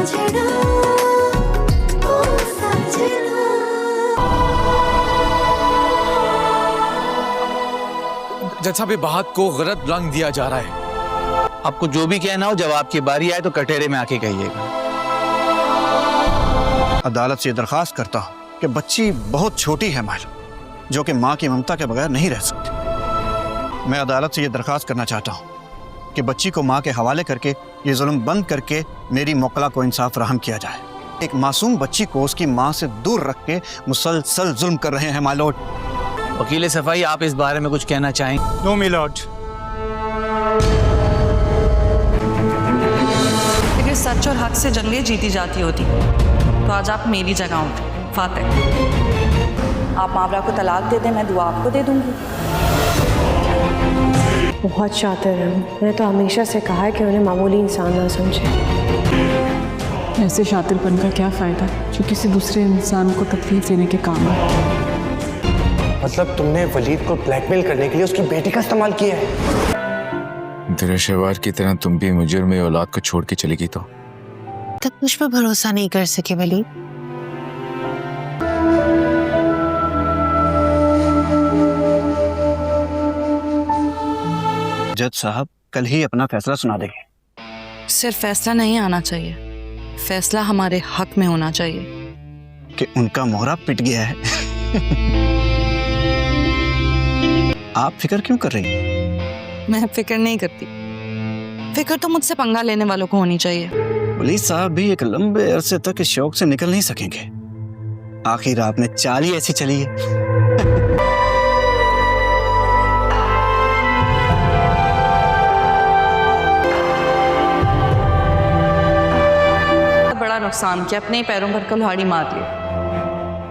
سمجھنا او سمجھنا. جج صاحب یہ بات کو غلط رنگ دیا جا رہا ہے. آپ کو جو بھی کہنا ہو جب آپ کی باری آئے تو کٹہرے میں آ کے کہیے گا. عدالت سے یہ درخواست کرتا ہوں کہ بچی بہت چھوٹی ہے مائلو، جو کہ ماں کی ممتا کے بغیر نہیں رہ سکتی. میں عدالت سے یہ درخواست کرنا چاہتا ہوں کہ بچی کو ماں کے حوالے کر کے یہ ظلم بند کر کے میری موکلہ کو انصاف فراہم کیا جائے. ایک معصوم بچی کو اس کی ماں سے دور رکھ کے مسلسل ظلم کر رہے ہیں مائی لارڈ. وکیل صفائی آپ اس بارے میں کچھ کہنا چاہیں؟ نو می لارڈ. اگر سچ اور حق سے جنگیں جیتی جاتی ہوتی تو آج آپ میری جگہ ہوتے. فاتح، آپ ماورا کو طلاق دے دیں، میں دعا آپ کو دے دوں گی. بہت شاطر ہیں. میں نے تو ہمیشہ سے کہا ہے کہ انہیں معمولی انسان نہ سمجھے. ایسے شاطر پن کا کیا فائدہ جو کسی دوسرے انسان کو تکلیف دینے کے کام ہے. مطلب تم نے ولید کو بلیک میل کرنے کے لیے اس کی بیٹی کا استعمال کیا ہے؟ تیرے شہوار کی طرح تم بھی مجھے اور میری اولاد کو چھوڑ کے چلے گی تو تب مجھ پہ بھروسہ نہیں کر سکے ولید. جج صاحب کل ہی اپنا فیصلہ سنا دیں گے. صرف فیصلہ نہیں آنا چاہیے، فیصلہ ہمارے حق میں ہونا چاہیے. کہ ان کا مہرہ پٹ گیا ہے. آپ فکر کیوں کر رہی ہیں؟ میں فکر نہیں کرتی. فکر تو مجھ سے پنگا لینے والوں کو ہونی چاہیے. پولیس صاحب بھی ایک لمبے عرصے تک اس شوق سے نکل نہیں سکیں گے. آخر آپ نے چال ہی ایسی چلی ہے. بڑا نقصان کیا، اپنے ہی پیروں پر کلہاڑی مار لی.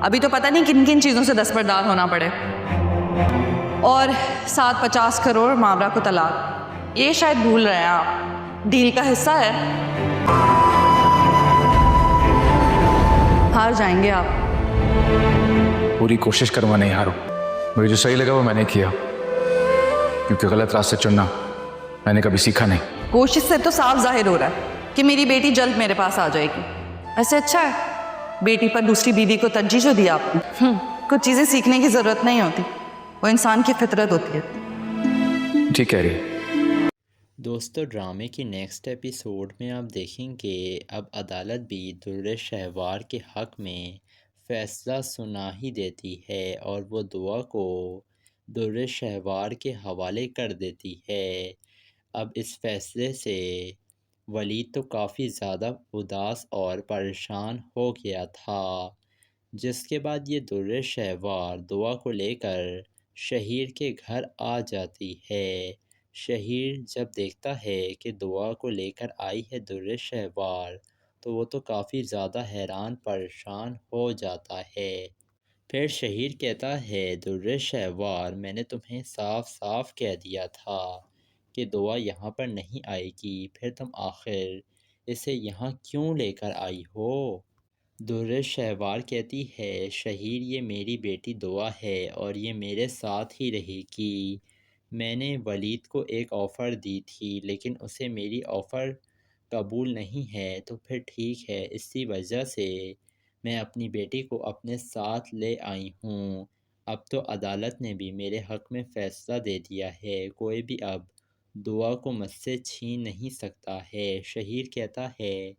ابھی تو پتہ نہیں کن کن چیزوں سے دستبردار ہونا پڑے. اور 750 کروڑ ماورا کو طلاق، یہ شاید بھول رہے ہیں آپ، ڈیل کا حصہ ہے. ہار جائیں گے آپ. پوری کوشش کروا نہیں ہارو. مجھے جو صحیح لگا وہ میں نے کیا، کیونکہ غلط راستے چننا میں نے کبھی سیکھا نہیں. کوشش سے تو صاف ظاہر ہو رہا ہے کہ میری بیٹی جلد میرے پاس آ جائے گی. ایسے اچھا ہے بیٹی پر دوسری بیوی کو ترجیح جو دیا آپ نے. کچھ چیزیں سیکھنے کی ضرورت نہیں ہوتی، وہ انسان کی فطرت ہوتی ہے. ٹھیک کہہ رہی ہے. دوستو ڈرامے کی نیکسٹ ایپیسوڈ میں آپ دیکھیں کہ اب عدالت بھی در شہوار کے حق میں فیصلہ سنا ہی دیتی ہے اور وہ دعا کو در شہوار کے حوالے کر دیتی ہے. اب اس فیصلے سے ولید تو کافی زیادہ اداس اور پریشان ہو گیا تھا، جس کے بعد یہ در شہوار دعا کو لے کر شہیر کے گھر آ جاتی ہے. شہیر جب دیکھتا ہے کہ دعا کو لے کر آئی ہے در شہوار تو وہ تو کافی زیادہ حیران پریشان ہو جاتا ہے. پھر شہیر کہتا ہے در شہوار میں نے تمہیں صاف صاف کہہ دیا تھا کہ دعا یہاں پر نہیں آئے گی، پھر تم آخر اسے یہاں کیوں لے کر آئی ہو؟ در شہوار کہتی ہے شہیر یہ میری بیٹی دعا ہے اور یہ میرے ساتھ ہی رہے گی. میں نے ولید کو ایک آفر دی تھی لیکن اسے میری آفر قبول نہیں ہے، تو پھر ٹھیک ہے، اسی وجہ سے میں اپنی بیٹی کو اپنے ساتھ لے آئی ہوں. اب تو عدالت نے بھی میرے حق میں فیصلہ دے دیا ہے، کوئی بھی اب دعا کو مجھ سے چھین نہیں سکتا ہے. شہیر کہتا ہے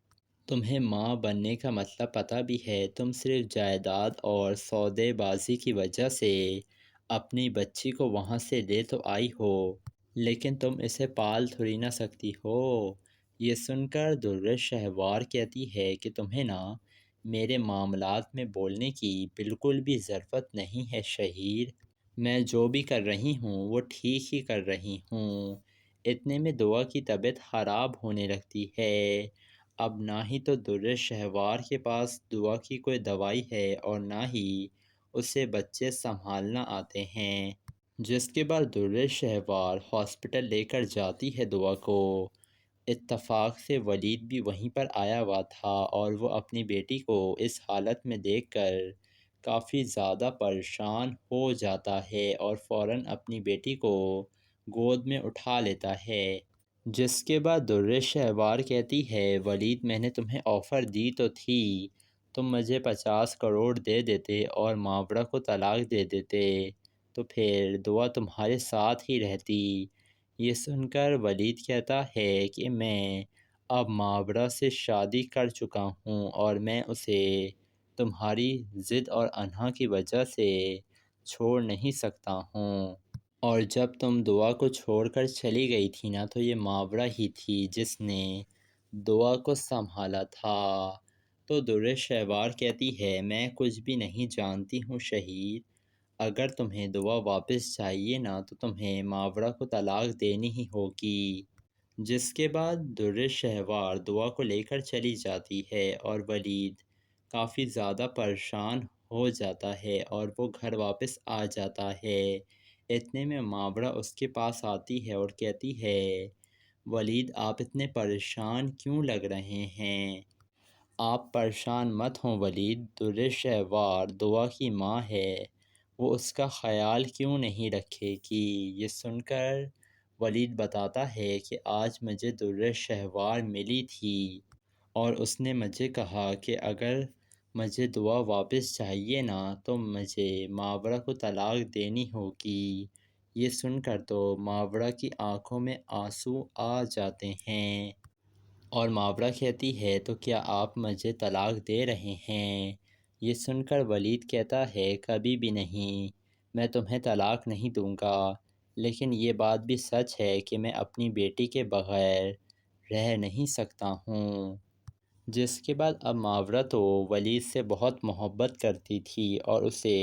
تمہیں ماں بننے کا مطلب پتہ بھی ہے، تم صرف جائیداد اور سودے بازی کی وجہ سے اپنی بچی کو وہاں سے لے تو آئی ہو، لیکن تم اسے پال تھوڑی نہ سکتی ہو. یہ سن کر در شہوار کہتی ہے کہ تمہیں نا میرے معاملات میں بولنے کی بالکل بھی ضرورت نہیں ہے شہیر، میں جو بھی کر رہی ہوں وہ ٹھیک ہی کر رہی ہوں. اتنے میں دعا کی طبیعت خراب ہونے لگتی ہے. اب نہ ہی تو در شہوار کے پاس دعا کی کوئی دوائی ہے اور نہ ہی اسے بچے سنبھالنا آتے ہیں، جس کے بعد در شہوار ہاسپٹل لے کر جاتی ہے دعا کو. اتفاق سے ولید بھی وہیں پر آیا ہوا تھا اور وہ اپنی بیٹی کو اس حالت میں دیکھ کر کافی زیادہ پریشان ہو جاتا ہے اور فوراً اپنی بیٹی کو گود میں اٹھا لیتا ہے. جس کے بعد در شہوار کہتی ہے ولید میں نے تمہیں آفر دی تو تھی، تم مجھے 50 کروڑ دے دیتے اور ماورا کو طلاق دے دیتے تو پھر دعا تمہارے ساتھ ہی رہتی۔ یہ سن کر ولید کہتا ہے کہ میں اب ماورا سے شادی کر چکا ہوں اور میں اسے تمہاری ضد اور انہا کی وجہ سے چھوڑ نہیں سکتا ہوں، اور جب تم دعا کو چھوڑ کر چلی گئی تھی نا تو یہ ماورا ہی تھی جس نے دعا کو سنبھالا تھا۔ تو در شہوار کہتی ہے میں کچھ بھی نہیں جانتی ہوں شہیر، اگر تمہیں دعا واپس چاہیے نا تو تمہیں ماورا کو طلاق دینی ہی ہوگی۔ جس کے بعد در شہوار دعا کو لے کر چلی جاتی ہے اور ولید کافی زیادہ پریشان ہو جاتا ہے اور وہ گھر واپس آ جاتا ہے۔ اتنے میں ماورا اس کے پاس آتی ہے اور کہتی ہے ولید آپ اتنے پریشان کیوں لگ رہے ہیں؟ آپ پریشان مت ہوں ولید، در شہوار دعا کی ماں ہے، وہ اس کا خیال کیوں نہیں رکھے گی؟ یہ سن کر ولید بتاتا ہے کہ آج مجھے در شہوار ملی تھی اور اس نے مجھے کہا کہ اگر مجھے دعا واپس چاہیے نا تو مجھے ماورا کو طلاق دینی ہوگی۔ یہ سن کر تو ماورا کی آنکھوں میں آنسو آ جاتے ہیں اور ماورا کہتی ہے تو کیا آپ مجھے طلاق دے رہے ہیں؟ یہ سن کر ولید کہتا ہے کبھی بھی نہیں، میں تمہیں طلاق نہیں دوں گا، لیکن یہ بات بھی سچ ہے کہ میں اپنی بیٹی کے بغیر رہ نہیں سکتا ہوں۔ جس کے بعد اب ماورا تو ولید سے بہت محبت کرتی تھی اور اسے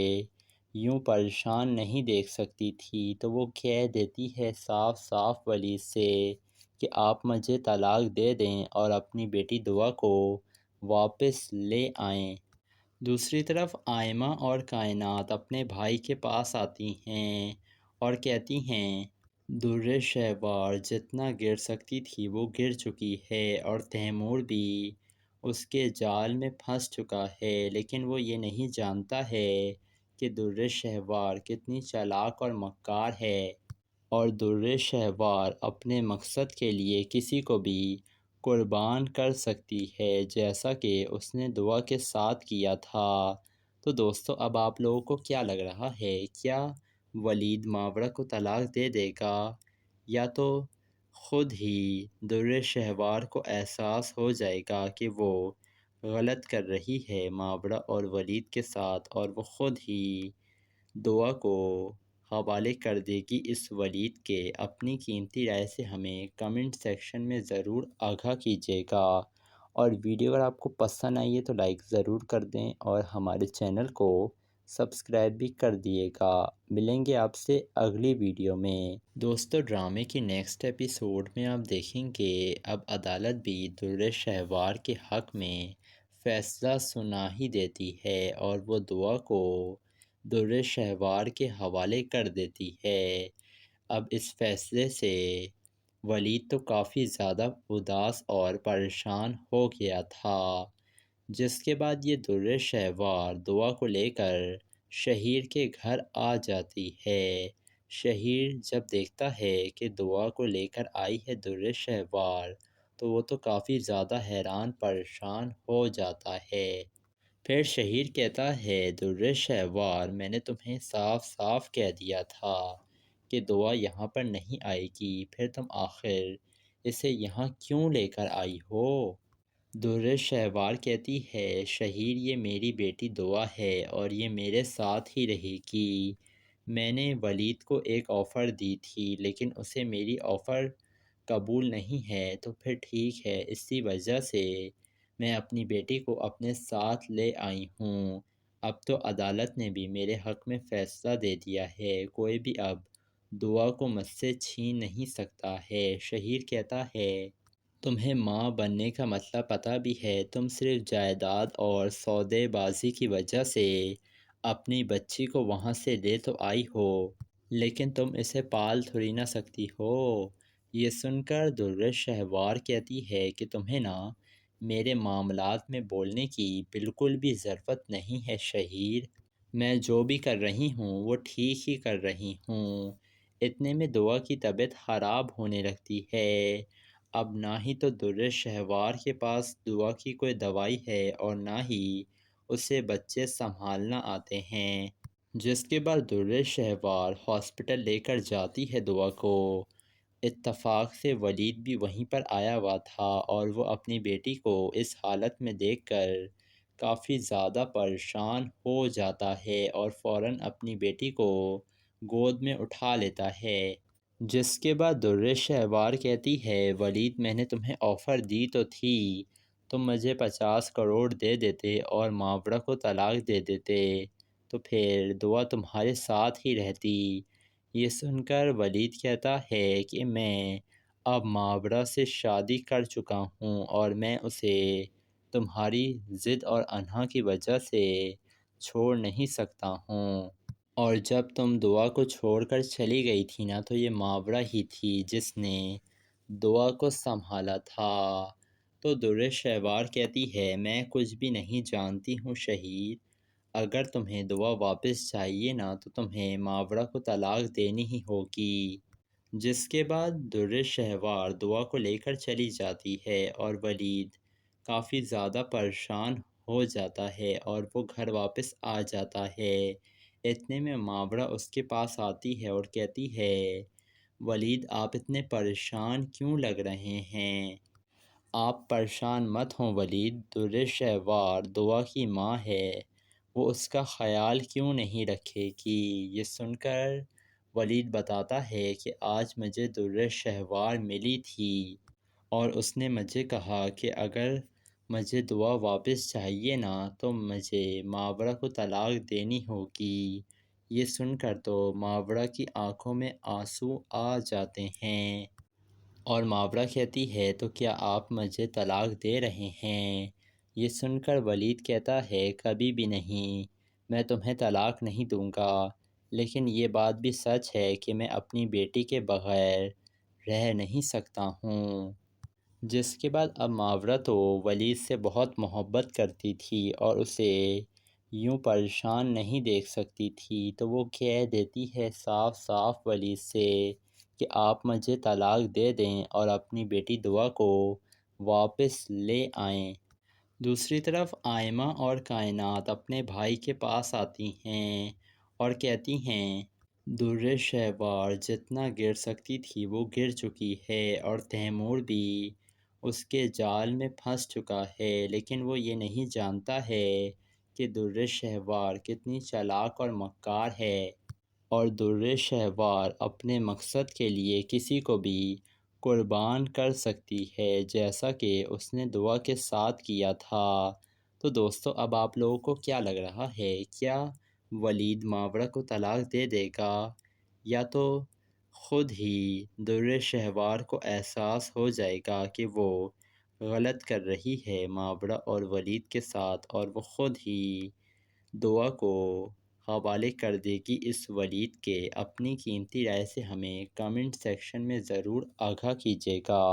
یوں پریشان نہیں دیکھ سکتی تھی، تو وہ کہہ دیتی ہے صاف صاف ولید سے کہ آپ مجھے طلاق دے دیں اور اپنی بیٹی دعا کو واپس لے آئیں۔ دوسری طرف آئمہ اور کائنات اپنے بھائی کے پاس آتی ہیں اور کہتی ہیں در شہوار جتنا گر سکتی تھی وہ گر چکی ہے اور تیمور بھی اس کے جال میں پھنس چکا ہے، لیکن وہ یہ نہیں جانتا ہے کہ در شہوار کتنی چالاک اور مکار ہے اور در شہوار اپنے مقصد کے لیے کسی کو بھی قربان کر سکتی ہے، جیسا کہ اس نے دعا کے ساتھ کیا تھا۔ تو دوستو اب آپ لوگوں کو کیا لگ رہا ہے، کیا ولید ماورا کو طلاق دے دے گا یا تو خود ہی در شہوار کو احساس ہو جائے گا کہ وہ غلط کر رہی ہے ماورا اور ولید کے ساتھ اور وہ خود ہی دعا کو حوالے کر دے گی اس ولید کے؟ اپنی قیمتی رائے سے ہمیں کمنٹ سیکشن میں ضرور آگاہ کیجیے گا، اور ویڈیو اگر آپ کو پسند آئی ہے تو لائک ضرور کر دیں اور ہمارے چینل کو سبسکرائب بھی کر دیے گا۔ ملیں گے آپ سے اگلی ویڈیو میں۔ دوستو ڈرامے کی نیکسٹ ایپیسوڈ میں آپ دیکھیں گے اب عدالت بھی در شہوار کے حق میں فیصلہ سنا ہی دیتی ہے اور وہ دعا کو در شہوار کے حوالے کر دیتی ہے۔ اب اس فیصلے سے ولید تو کافی زیادہ اداس اور پریشان ہو گیا تھا، جس کے بعد یہ در شہوار دعا کو لے کر شہیر کے گھر آ جاتی ہے۔ شہیر جب دیکھتا ہے کہ دعا کو لے کر آئی ہے در شہوار تو وہ تو کافی زیادہ حیران پریشان ہو جاتا ہے۔ پھر شہیر کہتا ہے در شہوار میں نے تمہیں صاف صاف کہہ دیا تھا کہ دعا یہاں پر نہیں آئے گی، پھر تم آخر اسے یہاں کیوں لے کر آئی ہو؟ در شہوار کہتی ہے شہیر یہ میری بیٹی دعا ہے اور یہ میرے ساتھ ہی رہے گی، میں نے ولید کو ایک آفر دی تھی لیکن اسے میری آفر قبول نہیں ہے، تو پھر ٹھیک ہے، اسی وجہ سے میں اپنی بیٹی کو اپنے ساتھ لے آئی ہوں۔ اب تو عدالت نے بھی میرے حق میں فیصلہ دے دیا ہے، کوئی بھی اب دعا کو مجھ سے چھین نہیں سکتا ہے۔ شہیر کہتا ہے تمہیں ماں بننے کا مطلب پتہ بھی ہے، تم صرف جائیداد اور سودے بازی کی وجہ سے اپنی بچی کو وہاں سے لے تو آئی ہو، لیکن تم اسے پال تھوڑی نہ سکتی ہو۔ یہ سن کر در شہوار کہتی ہے کہ تمہیں نا میرے معاملات میں بولنے کی بالکل بھی ضرورت نہیں ہے شہیر، میں جو بھی کر رہی ہوں وہ ٹھیک ہی کر رہی ہوں۔ اتنے میں دعا کی طبیعت خراب ہونے لگتی ہے اب نہ ہی تو در شہوار کے پاس دعا کی کوئی دوائی ہے اور نہ ہی اسے بچے سنبھالنا آتے ہیں، جس کے بعد در شہوار ہاسپٹل لے کر جاتی ہے دعا کو۔ اتفاق سے ولید بھی وہیں پر آیا ہوا تھا اور وہ اپنی بیٹی کو اس حالت میں دیکھ کر کافی زیادہ پریشان ہو جاتا ہے اور فوراً اپنی بیٹی کو گود میں اٹھا لیتا ہے، جس کے بعد در شہوار کہتی ہے ولید میں نے تمہیں آفر دی تو تھی، تم مجھے 50 کروڑ دے دیتے اور ماورا کو طلاق دے دیتے تو پھر دعا تمہارے ساتھ ہی رہتی۔ یہ سن کر ولید کہتا ہے کہ میں اب ماورا سے شادی کر چکا ہوں اور میں اسے تمہاری ضد اور انہا کی وجہ سے چھوڑ نہیں سکتا ہوں، اور جب تم دعا کو چھوڑ کر چلی گئی تھی نا تو یہ ماورا ہی تھی جس نے دعا کو سنبھالا تھا۔ تو در شہوار کہتی ہے میں کچھ بھی نہیں جانتی ہوں شہید، اگر تمہیں دعا واپس چاہیے نا تو تمہیں ماورا کو طلاق دینی ہی ہوگی، جس کے بعد در شہوار دعا کو لے کر چلی جاتی ہے اور ولید کافی زیادہ پریشان ہو جاتا ہے اور وہ گھر واپس آ جاتا ہے۔ اتنے میں ماورا اس کے پاس آتی ہے اور کہتی ہے ولید آپ اتنے پریشان کیوں لگ رہے ہیں؟ آپ پریشان مت ہوں ولید، در شہوار دعا کی ماں ہے، وہ اس کا خیال کیوں نہیں رکھے گی؟ یہ سن کر ولید بتاتا ہے کہ آج مجھے در شہوار ملی تھی اور اس نے مجھے کہا کہ اگر مجھے دعا واپس چاہیے نا تو مجھے ماورا کو طلاق دینی ہوگی۔ یہ سن کر تو ماورا کی آنکھوں میں آنسو آ جاتے ہیں اور ماورا کہتی ہے تو کیا آپ مجھے طلاق دے رہے ہیں؟ یہ سن کر ولید کہتا ہے کبھی بھی نہیں، میں تمہیں طلاق نہیں دوں گا، لیکن یہ بات بھی سچ ہے کہ میں اپنی بیٹی کے بغیر رہ نہیں سکتا ہوں، جس کے بعد اب ماورا تو ولید سے بہت محبت کرتی تھی اور اسے یوں پریشان نہیں دیکھ سکتی تھی، تو وہ کہہ دیتی ہے صاف صاف ولید سے کہ آپ مجھے طلاق دے دیں اور اپنی بیٹی دعا کو واپس لے آئیں۔ دوسری طرف آئمہ اور کائنات اپنے بھائی کے پاس آتی ہیں اور کہتی ہیں در شہوار جتنا گر سکتی تھی وہ گر چکی ہے اور تیمور بھی اس کے جال میں پھنس چکا ہے، لیکن وہ یہ نہیں جانتا ہے کہ در شہوار کتنی چالاک اور مکار ہے اور در شہوار اپنے مقصد کے لیے کسی کو بھی قربان کر سکتی ہے، جیسا کہ اس نے دعا کے ساتھ کیا تھا۔ تو دوستو اب آپ لوگوں کو کیا لگ رہا ہے، کیا ولید ماورا کو طلاق دے دے گا یا تو خود ہی در شہوار کو احساس ہو جائے گا کہ وہ غلط کر رہی ہے ماورا اور ولید کے ساتھ اور وہ خود ہی دعا کو حوالے کر دے گی اس ولید کے؟ اپنی قیمتی رائے سے ہمیں کمنٹ سیکشن میں ضرور آگاہ کیجیے گا،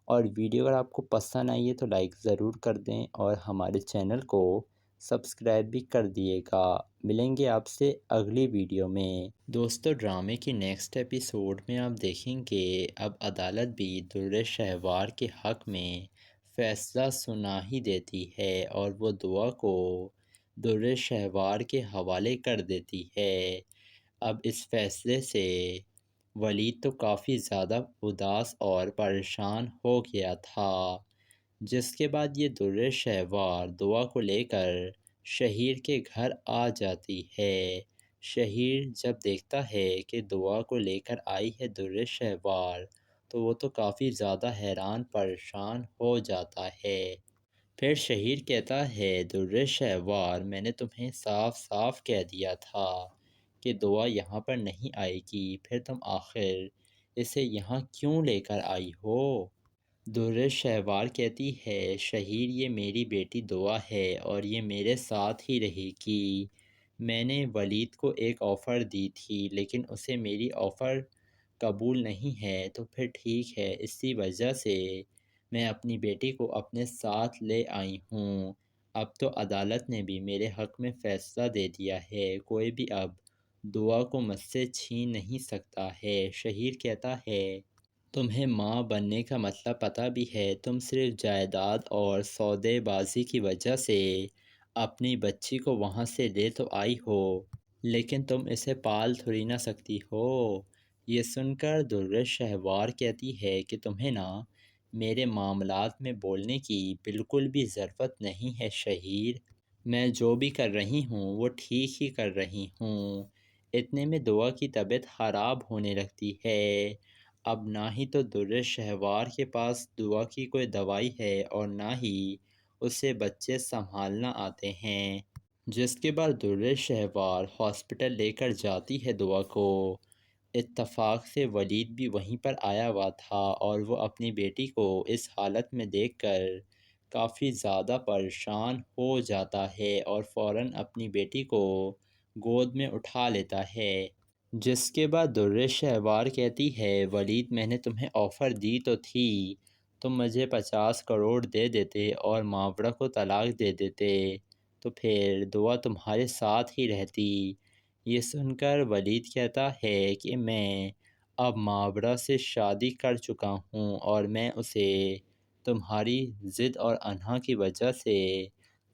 اور ویڈیو اگر آپ کو پسند آئی ہے تو لائک ضرور کر دیں اور ہمارے چینل کو سبسکرائب بھی کر دیے گا۔ ملیں گے آپ سے اگلی ویڈیو میں۔ دوستو ڈرامے کی نیکسٹ ایپیسوڈ میں آپ دیکھیں کہ اب عدالت بھی در شہوار کے حق میں فیصلہ سنا ہی دیتی ہے اور وہ دعا کو در شہوار کے حوالے کر دیتی ہے۔ اب اس فیصلے سے ولید تو کافی زیادہ اداس اور پریشان ہو گیا تھا، جس کے بعد یہ در شہوار دعا کو لے کر شہیر کے گھر آ جاتی ہے۔ شہیر جب دیکھتا ہے کہ دعا کو لے کر آئی ہے در شہوار تو وہ تو کافی زیادہ حیران پریشان ہو جاتا ہے۔ پھر شہیر کہتا ہے در شہوار میں نے تمہیں صاف صاف کہہ دیا تھا کہ دعا یہاں پر نہیں آئے گی، پھر تم آخر اسے یہاں کیوں لے کر آئی ہو؟ در شہوار کہتی ہے شہیر یہ میری بیٹی دعا ہے اور یہ میرے ساتھ ہی رہے گی، میں نے ولید کو ایک آفر دی تھی لیکن اسے میری آفر قبول نہیں ہے، تو پھر ٹھیک ہے، اسی وجہ سے میں اپنی بیٹی کو اپنے ساتھ لے آئی ہوں۔ اب تو عدالت نے بھی میرے حق میں فیصلہ دے دیا ہے، کوئی بھی اب دعا کو مجھ سے چھین نہیں سکتا ہے۔ شہیر کہتا ہے تمہیں ماں بننے کا مطلب پتہ بھی ہے، تم صرف جائیداد اور سودے بازی کی وجہ سے اپنی بچی کو وہاں سے لے تو آئی ہو، لیکن تم اسے پال تھوڑی نہ سکتی ہو۔ یہ سن کر درر شہوار کہتی ہے کہ تمہیں نا میرے معاملات میں بولنے کی بالکل بھی ضرورت نہیں ہے شہیر، میں جو بھی کر رہی ہوں وہ ٹھیک ہی کر رہی ہوں۔ اتنے میں دعا کی طبیعت خراب ہونے لگتی ہے۔ اب نہ ہی تو درر شہوار کے پاس دعا کی کوئی دوائی ہے اور نہ ہی اسے بچے سنبھالنا آتے ہیں، جس کے بعد درر شہوار ہاسپٹل لے کر جاتی ہے دعا کو۔ اتفاق سے ولید بھی وہیں پر آیا ہوا تھا اور وہ اپنی بیٹی کو اس حالت میں دیکھ کر کافی زیادہ پریشان ہو جاتا ہے اور فوراً اپنی بیٹی کو گود میں اٹھا لیتا ہے، جس کے بعد درر شہوار کہتی ہے ولید میں نے تمہیں آفر دی تو تھی، تم مجھے 50 کروڑ دے دیتے اور ماورا کو طلاق دے دیتے تو پھر دعا تمہارے ساتھ ہی رہتی۔ یہ سن کر ولید کہتا ہے کہ میں اب ماورا سے شادی کر چکا ہوں اور میں اسے تمہاری ضد اور انہا کی وجہ سے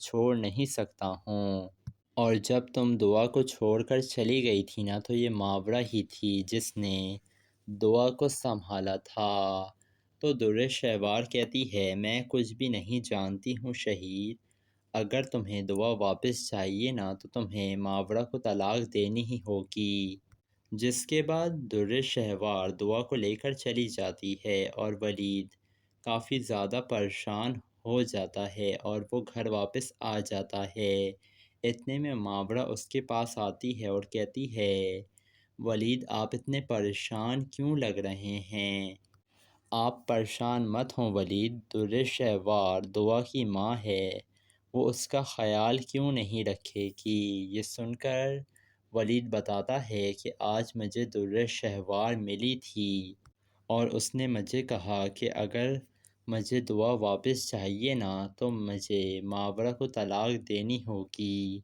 چھوڑ نہیں سکتا ہوں، اور جب تم دعا کو چھوڑ کر چلی گئی تھی نا تو یہ ماورا ہی تھی جس نے دعا کو سنبھالا تھا۔ تو درر شہوار کہتی ہے میں کچھ بھی نہیں جانتی ہوں شہید، اگر تمہیں دعا واپس چاہیے نا تو تمہیں ماورا کو طلاق دینی ہی ہوگی، جس کے بعد درر شہوار دعا کو لے کر چلی جاتی ہے اور ولید کافی زیادہ پریشان ہو جاتا ہے اور وہ گھر واپس آ جاتا ہے۔ اتنے میں ماورا اس کے پاس آتی ہے اور کہتی ہے ولید آپ اتنے پریشان کیوں لگ رہے ہیں؟ آپ پریشان مت ہوں ولید، درر شہوار دعا کی ماں ہے، وہ اس کا خیال کیوں نہیں رکھے گی۔ یہ سن کر ولید بتاتا ہے کہ آج مجھے درر شہوار ملی تھی اور اس نے مجھے کہا کہ اگر مجھے دعا واپس چاہیے نا تو مجھے ماورا کو طلاق دینی ہوگی۔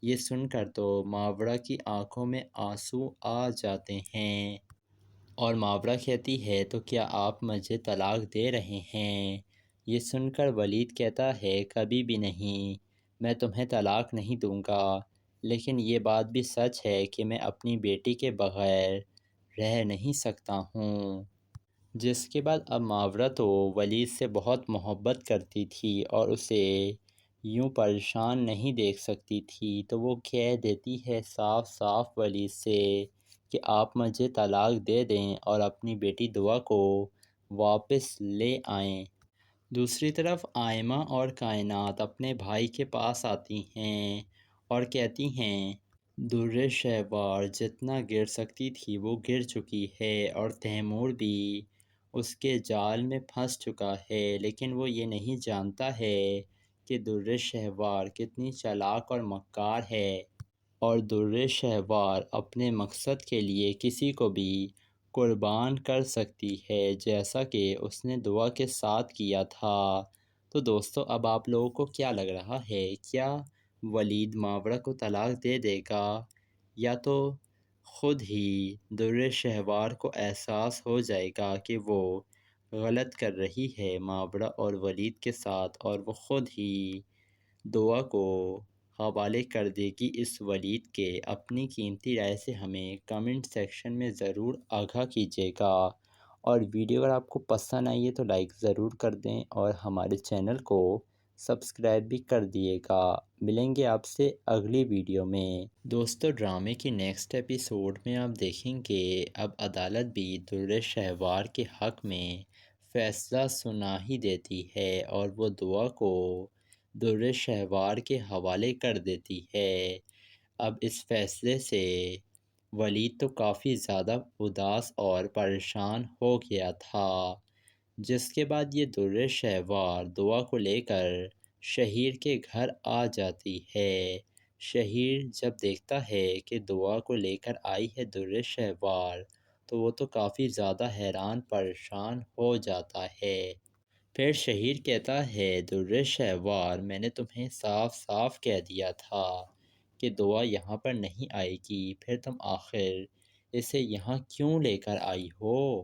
یہ سن کر تو ماورا کی آنکھوں میں آنسو آ جاتے ہیں اور ماورا کہتی ہے تو کیا آپ مجھے طلاق دے رہے ہیں؟ یہ سن کر ولید کہتا ہے کبھی بھی نہیں، میں تمہیں طلاق نہیں دوں گا، لیکن یہ بات بھی سچ ہے کہ میں اپنی بیٹی کے بغیر رہ نہیں سکتا ہوں۔ جس کے بعد اب ماورا تو ولید سے بہت محبت کرتی تھی اور اسے یوں پریشان نہیں دیکھ سکتی تھی، تو وہ کہہ دیتی ہے صاف صاف ولید سے کہ آپ مجھے طلاق دے دیں اور اپنی بیٹی دعا کو واپس لے آئیں۔ دوسری طرف آئمہ اور کائنات اپنے بھائی کے پاس آتی ہیں اور کہتی ہیں درر شہوار جتنا گر سکتی تھی وہ گر چکی ہے اور تیمور بھی اس کے جال میں پھنس چکا ہے، لیکن وہ یہ نہیں جانتا ہے کہ درر شہوار کتنی چالاک اور مکار ہے اور درر شہوار اپنے مقصد کے لیے کسی کو بھی قربان کر سکتی ہے، جیسا کہ اس نے دعا کے ساتھ کیا تھا۔ تو دوستو اب آپ لوگوں کو کیا لگ رہا ہے، کیا ولید ماورا کو طلاق دے دے گا یا تو خود ہی درر شہوار کو احساس ہو جائے گا کہ وہ غلط کر رہی ہے ماورا اور ولید کے ساتھ اور وہ خود ہی دعا کو حوالے کر دے گی اس ولید کے؟ اپنی قیمتی رائے سے ہمیں کمنٹ سیکشن میں ضرور آگاہ کیجیے گا، اور ویڈیو اگر آپ کو پسند آئی ہے تو لائک ضرور کر دیں اور ہمارے چینل کو سبسکرائب بھی کر دیے گا۔ ملیں گے آپ سے اگلی ویڈیو میں۔ دوستو ڈرامے کی نیکسٹ ایپیسوڈ میں آپ دیکھیں گے اب عدالت بھی درر شہوار کے حق میں فیصلہ سنا ہی دیتی ہے اور وہ دعا کو درر شہوار کے حوالے کر دیتی ہے۔ اب اس فیصلے سے ولید تو کافی زیادہ اداس اور پریشان ہو گیا تھا، جس کے بعد یہ درر شہوار دعا کو لے کر شہیر کے گھر آ جاتی ہے۔ شہیر جب دیکھتا ہے کہ دعا کو لے کر آئی ہے درر شہوار تو وہ تو کافی زیادہ حیران پریشان ہو جاتا ہے۔ پھر شہیر کہتا ہے درر شہوار میں نے تمہیں صاف صاف کہہ دیا تھا کہ دعا یہاں پر نہیں آئے گی، پھر تم آخر اسے یہاں کیوں لے کر آئی ہو؟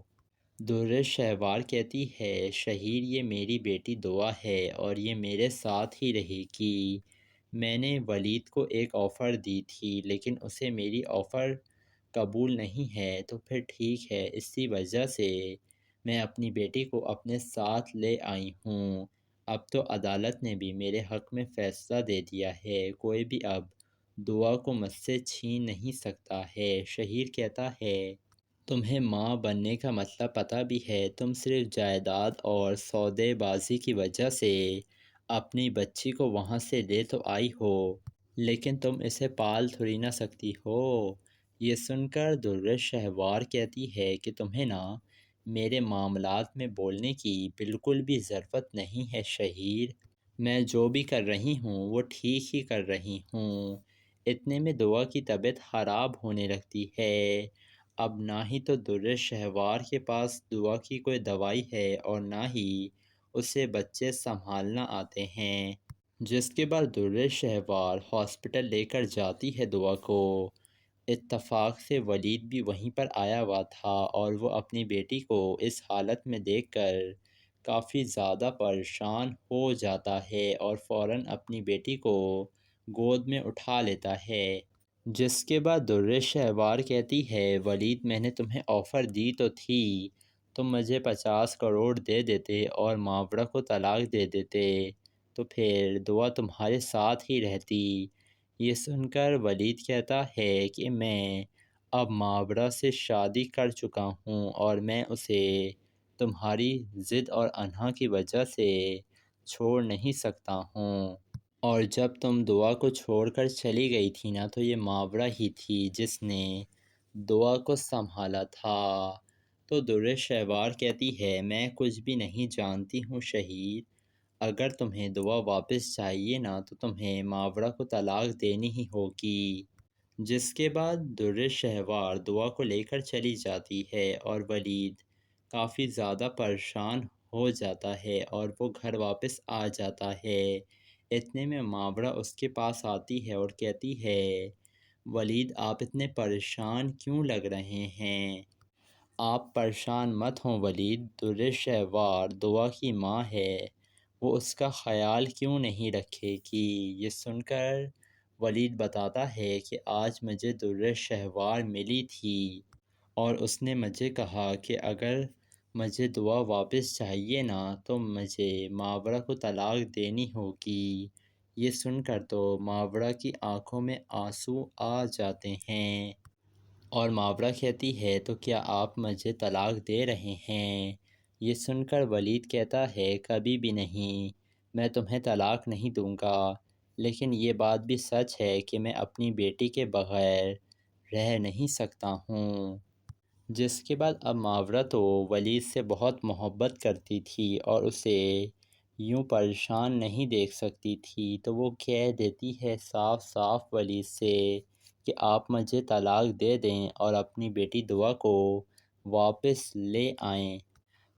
درر شہوار کہتی ہے شہیر یہ میری بیٹی دعا ہے اور یہ میرے ساتھ ہی رہے گی۔ میں نے ولید کو ایک آفر دی تھی لیکن اسے میری آفر قبول نہیں ہے، تو پھر ٹھیک ہے، اسی وجہ سے میں اپنی بیٹی کو اپنے ساتھ لے آئی ہوں۔ اب تو عدالت نے بھی میرے حق میں فیصلہ دے دیا ہے، کوئی بھی اب دعا کو مجھ سے چھین نہیں سکتا ہے۔ شہیر کہتا ہے تمہیں ماں بننے کا مطلب پتہ بھی ہے، تم صرف جائیداد اور سودے بازی کی وجہ سے اپنی بچی کو وہاں سے لے تو آئی ہو، لیکن تم اسے پال تھوڑی نہ سکتی ہو۔ یہ سن کر درر شہوار کہتی ہے کہ تمہیں نا میرے معاملات میں بولنے کی بالکل بھی ضرورت نہیں ہے شہیر، میں جو بھی کر رہی ہوں وہ ٹھیک ہی کر رہی ہوں۔ اتنے میں دعا کی طبیعت خراب ہونے لگتی ہے۔ اب نہ ہی تو درر شہوار کے پاس دعا کی کوئی دوائی ہے اور نہ ہی اسے بچے سنبھالنا آتے ہیں، جس کے بعد درر شہوار ہاسپٹل لے کر جاتی ہے دعا کو۔ اتفاق سے ولید بھی وہیں پر آیا ہوا تھا اور وہ اپنی بیٹی کو اس حالت میں دیکھ کر کافی زیادہ پریشان ہو جاتا ہے اور فوراً اپنی بیٹی کو گود میں اٹھا لیتا ہے، جس کے بعد درر شہوار کہتی ہے ولید میں نے تمہیں آفر دی تو تھی، تم مجھے 50 کروڑ دے دیتے اور ماورا کو طلاق دے دیتے تو پھر دعا تمہارے ساتھ ہی رہتی۔ یہ سن کر ولید کہتا ہے کہ میں اب ماورا سے شادی کر چکا ہوں اور میں اسے تمہاری ضد اور انہا کی وجہ سے چھوڑ نہیں سکتا ہوں، اور جب تم دعا کو چھوڑ کر چلی گئی تھی نا تو یہ ماورا ہی تھی جس نے دعا کو سنبھالا تھا۔ تو درر شہوار کہتی ہے میں کچھ بھی نہیں جانتی ہوں شہید، اگر تمہیں دعا واپس چاہیے نا تو تمہیں ماورا کو طلاق دینی ہی ہوگی، جس کے بعد درر شہوار دعا کو لے کر چلی جاتی ہے اور ولید کافی زیادہ پریشان ہو جاتا ہے اور وہ گھر واپس آ جاتا ہے۔ اتنے میں ماورا اس کے پاس آتی ہے اور کہتی ہے ولید آپ اتنے پریشان کیوں لگ رہے ہیں؟ آپ پریشان مت ہوں ولید، درر شہوار دعا کی ماں ہے، وہ اس کا خیال کیوں نہیں رکھے گی۔ یہ سن کر ولید بتاتا ہے کہ آج مجھے درر شہوار ملی تھی اور اس نے مجھے کہا کہ اگر مجھے دعا واپس چاہیے نا تو مجھے ماورا کو طلاق دینی ہوگی۔ یہ سن کر تو ماورا کی آنکھوں میں آنسو آ جاتے ہیں اور ماورا کہتی ہے تو کیا آپ مجھے طلاق دے رہے ہیں؟ یہ سن کر ولید کہتا ہے کبھی بھی نہیں، میں تمہیں طلاق نہیں دوں گا، لیکن یہ بات بھی سچ ہے کہ میں اپنی بیٹی کے بغیر رہ نہیں سکتا ہوں۔ جس کے بعد اب ماورا تو ولید سے بہت محبت کرتی تھی اور اسے یوں پریشان نہیں دیکھ سکتی تھی، تو وہ کہہ دیتی ہے صاف صاف ولید سے کہ آپ مجھے طلاق دے دیں اور اپنی بیٹی دعا کو واپس لے آئیں۔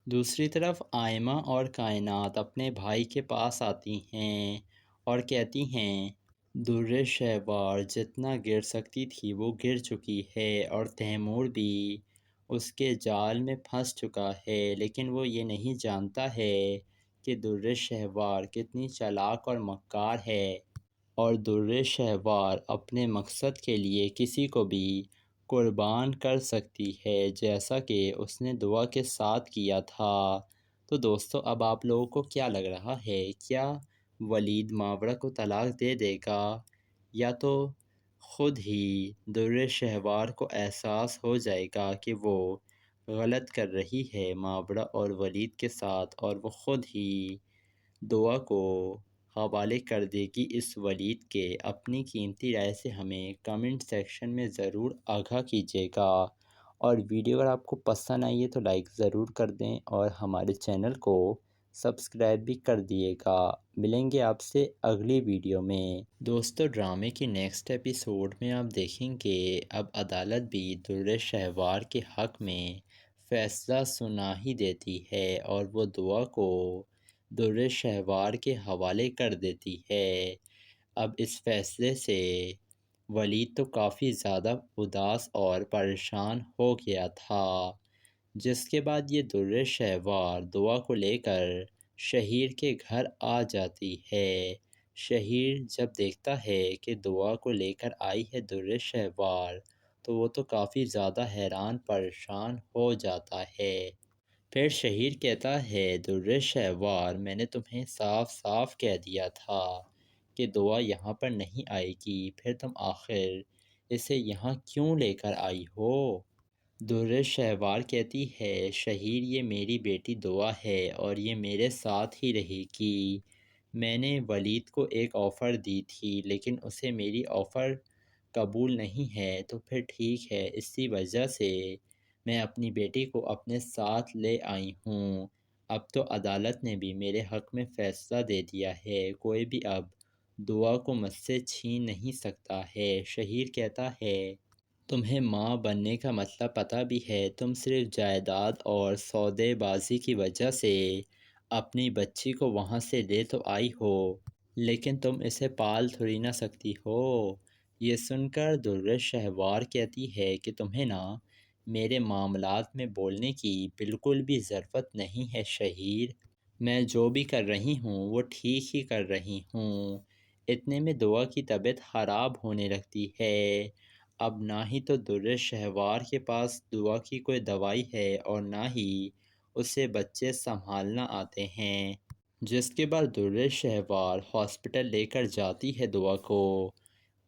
دوسری طرف آئمہ اور کائنات اپنے بھائی کے پاس آتی ہیں اور کہتی ہیں درر شہوار جتنا گر سکتی تھی وہ گر چکی ہے اور تیمور بھی اس کے جال میں پھنس چکا ہے، لیکن وہ یہ نہیں جانتا ہے کہ درر شہوار کتنی چالاک اور مکار ہے اور درر شہوار اپنے مقصد کے لیے کسی کو بھی قربان کر سکتی ہے، جیسا کہ اس نے دعا کے ساتھ کیا تھا۔ تو دوستو اب آپ لوگوں کو کیا لگ رہا ہے، کیا ولید ماورا کو طلاق دے دے گا یا تو خود ہی درر شہوار کو احساس ہو جائے گا کہ وہ غلط کر رہی ہے ماورا اور ولید کے ساتھ اور وہ خود ہی دعا کو حوالے کر دے گی اس ولید کے؟ اپنی قیمتی رائے سے ہمیں کمنٹ سیکشن میں ضرور آگاہ کیجیے گا، اور ویڈیو اگر آپ کو پسند آئی ہے تو لائک ضرور کر دیں اور ہمارے چینل کو سبسکرائب بھی کر دیے گا۔ ملیں گے آپ سے اگلی ویڈیو میں۔ دوستو ڈرامے کی نیکسٹ ایپیسوڈ میں آپ دیکھیں کہ اب عدالت بھی درر شہوار کے حق میں فیصلہ سنا ہی دیتی ہے اور وہ دعا کو درر شہوار کے حوالے کر دیتی ہے۔ اب اس فیصلے سے ولید تو کافی زیادہ اداس اور پریشان ہو گیا تھا، جس کے بعد یہ در شہوار دعا کو لے کر شہیر کے گھر آ جاتی ہے۔ شہیر جب دیکھتا ہے کہ دعا کو لے کر آئی ہے در شہوار تو وہ تو کافی زیادہ حیران پریشان ہو جاتا ہے۔ پھر شہیر کہتا ہے در شہوار میں نے تمہیں صاف صاف کہہ دیا تھا کہ دعا یہاں پر نہیں آئے گی، پھر تم آخر اسے یہاں کیوں لے کر آئی ہو؟ در شہوار کہتی ہے شہیر یہ میری بیٹی دعا ہے اور یہ میرے ساتھ ہی رہے گی۔ میں نے ولید کو ایک آفر دی تھی لیکن اسے میری آفر قبول نہیں ہے، تو پھر ٹھیک ہے، اسی وجہ سے میں اپنی بیٹی کو اپنے ساتھ لے آئی ہوں۔ اب تو عدالت نے بھی میرے حق میں فیصلہ دے دیا ہے، کوئی بھی اب دعا کو مجھ سے چھین نہیں سکتا ہے۔ شہیر کہتا ہے تمہیں ماں بننے کا مطلب پتہ بھی ہے، تم صرف جائیداد اور سودے بازی کی وجہ سے اپنی بچی کو وہاں سے لے تو آئی ہو، لیکن تم اسے پال تھوڑی نہ سکتی ہو۔ یہ سن کر در شہوار کہتی ہے کہ تمہیں نا میرے معاملات میں بولنے کی بالکل بھی ضرورت نہیں ہے شہیر، میں جو بھی کر رہی ہوں وہ ٹھیک ہی کر رہی ہوں۔ اتنے میں دعا کی طبیعت خراب ہونے لگتی ہے۔ اب نہ ہی تو در شہوار کے پاس دعا کی کوئی دوائی ہے اور نہ ہی اسے بچے سنبھالنا آتے ہیں، جس کے بعد در شہوار ہاسپٹل لے کر جاتی ہے دعا کو۔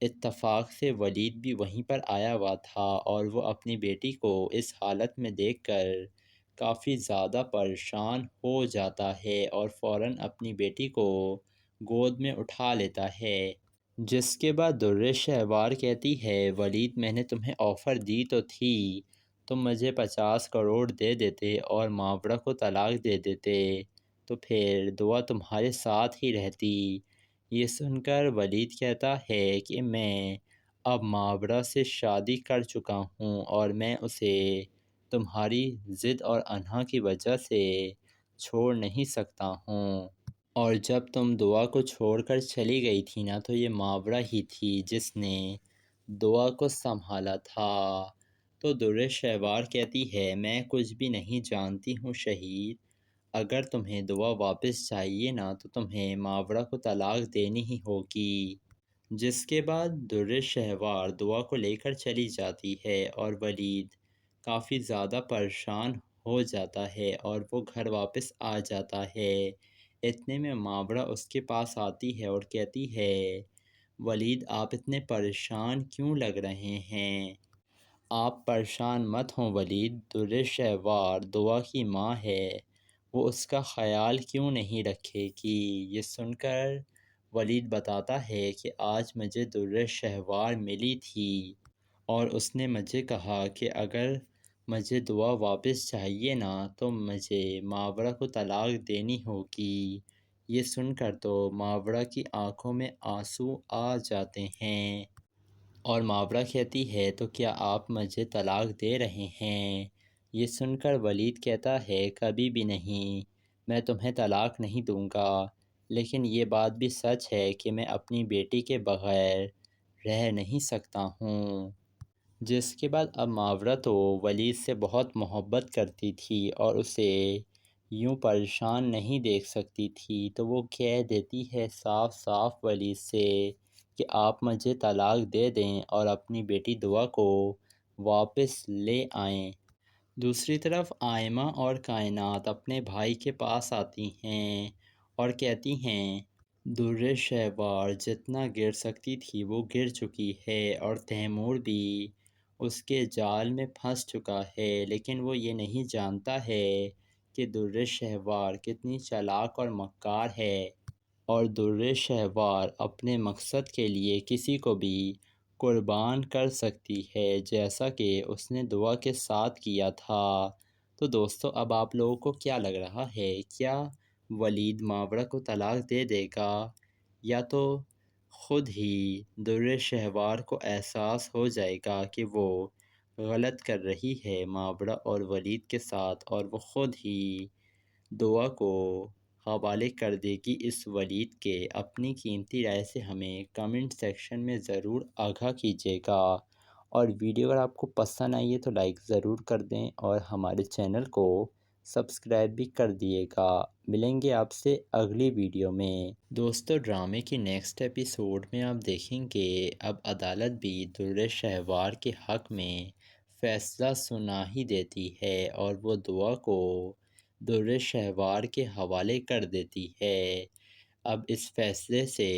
اتفاق سے ولید بھی وہیں پر آیا ہوا تھا اور وہ اپنی بیٹی کو اس حالت میں دیکھ کر کافی زیادہ پریشان ہو جاتا ہے اور فوراً اپنی بیٹی کو گود میں اٹھا لیتا ہے۔ جس کے بعد در شہوار کہتی ہے ولید میں نے تمہیں آفر دی تو تھی، تم مجھے 50 کروڑ دے دیتے اور ماورا کو طلاق دے دیتے تو پھر دعا تمہارے ساتھ ہی رہتی۔ یہ سن کر ولید کہتا ہے کہ میں اب ماورا سے شادی کر چکا ہوں اور میں اسے تمہاری ضد اور انہا کی وجہ سے چھوڑ نہیں سکتا ہوں، اور جب تم دعا کو چھوڑ کر چلی گئی تھی نا تو یہ ماورا ہی تھی جس نے دعا کو سنبھالا تھا۔ تو در شہوار کہتی ہے میں کچھ بھی نہیں جانتی ہوں شہیر، اگر تمہیں دعا واپس چاہیے نا تو تمہیں ماورا کو طلاق دینی ہی ہوگی۔ جس کے بعد در شہوار دعا کو لے کر چلی جاتی ہے اور ولید کافی زیادہ پریشان ہو جاتا ہے اور وہ گھر واپس آ جاتا ہے۔ اتنے میں ماورا اس کے پاس آتی ہے اور کہتی ہے ولید آپ اتنے پریشان کیوں لگ رہے ہیں؟ آپ پریشان مت ہوں ولید، در شہوار دعا کی ماں ہے، وہ اس کا خیال کیوں نہیں رکھے گی؟ یہ سن کر ولید بتاتا ہے کہ آج مجھے در شہوار ملی تھی اور اس نے مجھے کہا کہ اگر مجھے دعا واپس چاہیے نا تو مجھے ماورا کو طلاق دینی ہوگی۔ یہ سن کر تو ماورا کی آنکھوں میں آنسو آ جاتے ہیں اور ماورا کہتی ہے تو کیا آپ مجھے طلاق دے رہے ہیں؟ یہ سن کر ولید کہتا ہے کبھی بھی نہیں، میں تمہیں طلاق نہیں دوں گا، لیکن یہ بات بھی سچ ہے کہ میں اپنی بیٹی کے بغیر رہ نہیں سکتا ہوں۔ جس کے بعد اب ماورا تو ولید سے بہت محبت کرتی تھی اور اسے یوں پریشان نہیں دیکھ سکتی تھی، تو وہ کہہ دیتی ہے صاف صاف ولید سے کہ آپ مجھے طلاق دے دیں اور اپنی بیٹی دعا کو واپس لے آئیں۔ دوسری طرف آئمہ اور کائنات اپنے بھائی کے پاس آتی ہیں اور کہتی ہیں در شہوار جتنا گر سکتی تھی وہ گر چکی ہے اور تیمور بھی اس کے جال میں پھنس چکا ہے، لیکن وہ یہ نہیں جانتا ہے کہ در شہوار کتنی چالاک اور مکار ہے اور در شہوار اپنے مقصد کے لیے کسی کو بھی قربان کر سکتی ہے، جیسا کہ اس نے دعا کے ساتھ کیا تھا۔ تو دوستو اب آپ لوگوں کو کیا لگ رہا ہے، کیا ولید ماورا کو طلاق دے دے گا یا تو خود ہی در شہوار کو احساس ہو جائے گا کہ وہ غلط کر رہی ہے ماورا اور ولید کے ساتھ اور وہ خود ہی دعا کو حوالے کر دے گی اس ولید کے؟ اپنی قیمتی رائے سے ہمیں کمنٹ سیکشن میں ضرور آگاہ کیجیے گا اور ویڈیو اگر آپ کو پسند آئی ہے تو لائک ضرور کر دیں اور ہمارے چینل کو سبسکرائب بھی کر دیے گا۔ ملیں گے آپ سے اگلی ویڈیو میں۔ دوستو ڈرامے کی نیکسٹ ایپیسوڈ میں آپ دیکھیں گے اب عدالت بھی در شہوار کے حق میں فیصلہ سنا ہی دیتی ہے اور وہ دعا کو در شہوار کے حوالے کر دیتی ہے۔ اب اس فیصلے سے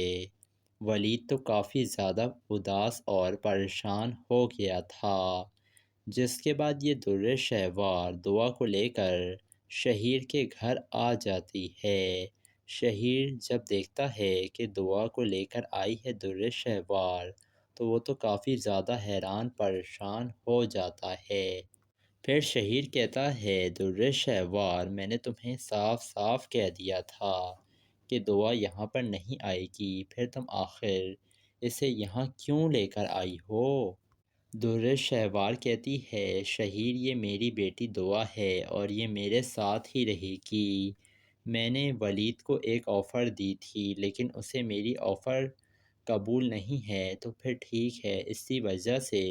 ولید تو کافی زیادہ اداس اور پریشان ہو گیا تھا، جس کے بعد یہ در شہوار دعا کو لے کر شہیر کے گھر آ جاتی ہے۔ شہیر جب دیکھتا ہے کہ دعا کو لے کر آئی ہے در شہوار تو وہ تو کافی زیادہ حیران پریشان ہو جاتا ہے۔ پھر شہیر کہتا ہے در شہوار میں نے تمہیں صاف صاف کہہ دیا تھا کہ دعا یہاں پر نہیں آئے گی، پھر تم آخر اسے یہاں کیوں لے کر آئی ہو؟ در شہوار کہتی ہے شہیر یہ میری بیٹی دعا ہے اور یہ میرے ساتھ ہی رہے گی۔ میں نے ولید کو ایک آفر دی تھی لیکن اسے میری آفر قبول نہیں ہے، تو پھر ٹھیک ہے، اسی وجہ سے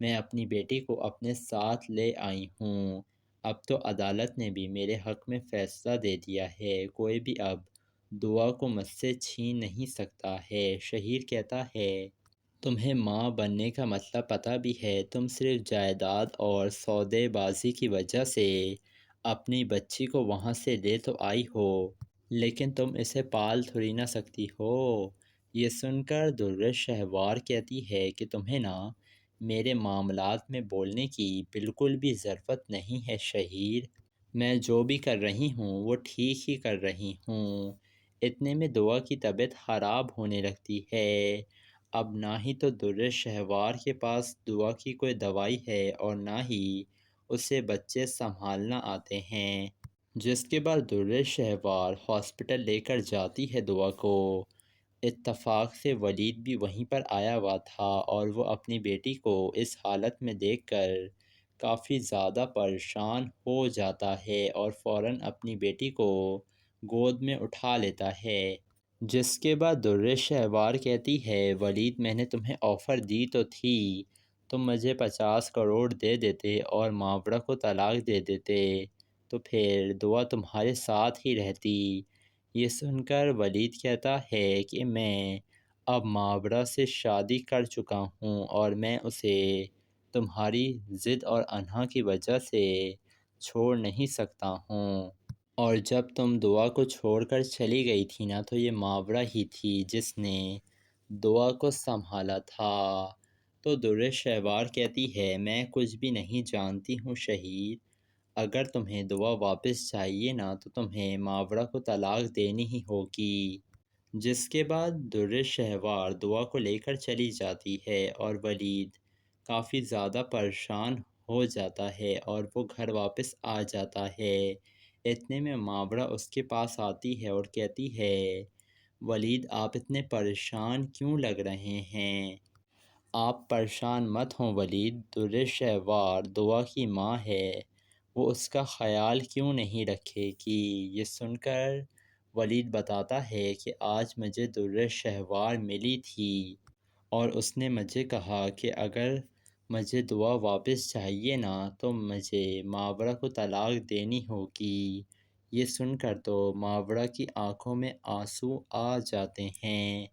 میں اپنی بیٹی کو اپنے ساتھ لے آئی ہوں۔ اب تو عدالت نے بھی میرے حق میں فیصلہ دے دیا ہے، کوئی بھی اب دعا کو مجھ سے چھین نہیں سکتا ہے۔ شہیر کہتا ہے تمہیں ماں بننے کا مطلب پتہ بھی ہے، تم صرف جائیداد اور سودے بازی کی وجہ سے اپنی بچی کو وہاں سے لے تو آئی ہو، لیکن تم اسے پال تھوڑی نہ سکتی ہو۔ یہ سن کر در شہوار کہتی ہے کہ تمہیں نا میرے معاملات میں بولنے کی بالکل بھی ضرورت نہیں ہے شہیر، میں جو بھی کر رہی ہوں وہ ٹھیک ہی کر رہی ہوں۔ اتنے میں دعا کی طبیعت خراب ہونے لگتی ہے۔ اب نہ ہی تو در شہوار کے پاس دعا کی کوئی دوائی ہے اور نہ ہی اسے بچے سنبھالنا آتے ہیں، جس کے بعد در شہوار ہاسپٹل لے کر جاتی ہے دعا کو۔ اتفاق سے ولید بھی وہیں پر آیا ہوا تھا اور وہ اپنی بیٹی کو اس حالت میں دیکھ کر کافی زیادہ پریشان ہو جاتا ہے اور فوراً اپنی بیٹی کو گود میں اٹھا لیتا ہے، جس کے بعد در شہوار کہتی ہے ولید میں نے تمہیں آفر دی تو تھی، تم مجھے 50 کروڑ دے دیتے اور ماورا کو طلاق دے دیتے تو پھر دعا تمہارے ساتھ ہی رہتی۔ یہ سن کر ولید کہتا ہے کہ میں اب ماورا سے شادی کر چکا ہوں اور میں اسے تمہاری ضد اور انہا کی وجہ سے چھوڑ نہیں سکتا ہوں، اور جب تم دعا کو چھوڑ کر چلی گئی تھی نا تو یہ ماورا ہی تھی جس نے دعا کو سنبھالا تھا۔ تو در شہوار کہتی ہے میں کچھ بھی نہیں جانتی ہوں شہیر، اگر تمہیں دعا واپس چاہیے نا تو تمہیں ماورا کو طلاق دینی ہی ہوگی، جس کے بعد در شہوار دعا کو لے کر چلی جاتی ہے اور ولید کافی زیادہ پریشان ہو جاتا ہے اور وہ گھر واپس آ جاتا ہے۔ اتنے میں ماورا اس کے پاس آتی ہے اور کہتی ہے ولید آپ اتنے پریشان کیوں لگ رہے ہیں؟ آپ پریشان مت ہوں ولید، در شہوار دعا کی ماں ہے، وہ اس کا خیال کیوں نہیں رکھے گی؟ یہ سن کر ولید بتاتا ہے کہ آج مجھے در شہوار ملی تھی اور اس نے مجھے کہا کہ اگر مجھے دعا واپس چاہیے نا تو مجھے ماورا کو طلاق دینی ہوگی۔ یہ سن کر تو ماورا کی آنکھوں میں آنسو آ جاتے ہیں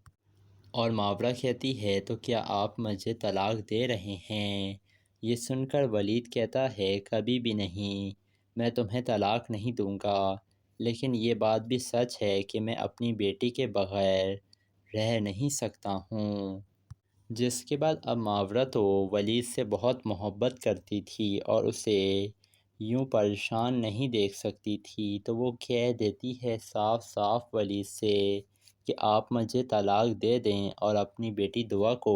اور ماورا کہتی ہے تو کیا آپ مجھے طلاق دے رہے ہیں؟ یہ سن کر ولید کہتا ہے کبھی بھی نہیں، میں تمہیں طلاق نہیں دوں گا، لیکن یہ بات بھی سچ ہے کہ میں اپنی بیٹی کے بغیر رہ نہیں سکتا ہوں۔ جس کے بعد اب ماورا تو ولید سے بہت محبت کرتی تھی اور اسے یوں پریشان نہیں دیکھ سکتی تھی، تو وہ کہہ دیتی ہے صاف صاف ولید سے کہ آپ مجھے طلاق دے دیں اور اپنی بیٹی دعا کو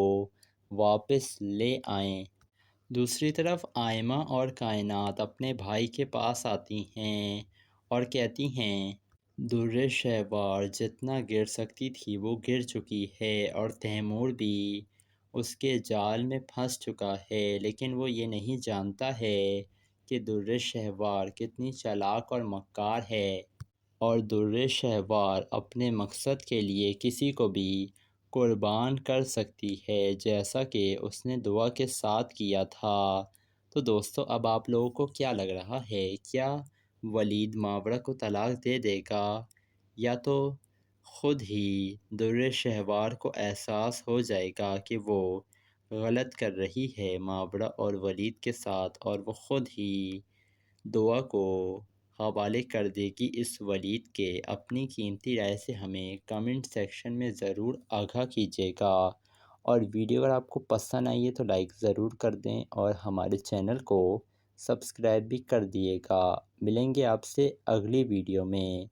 واپس لے آئیں۔ دوسری طرف آئمہ اور کائنات اپنے بھائی کے پاس آتی ہیں اور کہتی ہیں در شہوار جتنا گر سکتی تھی وہ گر چکی ہے اور تیمور بھی اس کے جال میں پھنس چکا ہے، لیکن وہ یہ نہیں جانتا ہے کہ در شہوار کتنی چالاک اور مکار ہے اور در شہوار اپنے مقصد کے لیے کسی کو بھی قربان کر سکتی ہے جیسا کہ اس نے دعا کے ساتھ کیا تھا۔ تو دوستو اب آپ لوگوں کو کیا لگ رہا ہے، کیا ولید ماورا کو طلاق دے دے گا یا تو خود ہی در شہوار کو احساس ہو جائے گا کہ وہ غلط کر رہی ہے ماورا اور ولید کے ساتھ اور وہ خود ہی دعا کو حوالے کر دے گی اس ولید کے؟ اپنی قیمتی رائے سے ہمیں کمنٹ سیکشن میں ضرور آگاہ کیجیے گا، اور ویڈیو اگر آپ کو پسند آئی ہے تو لائک ضرور کر دیں اور ہمارے چینل کو سبسکرائب بھی کر دیے گا۔ ملیں گے آپ سے اگلی ویڈیو میں۔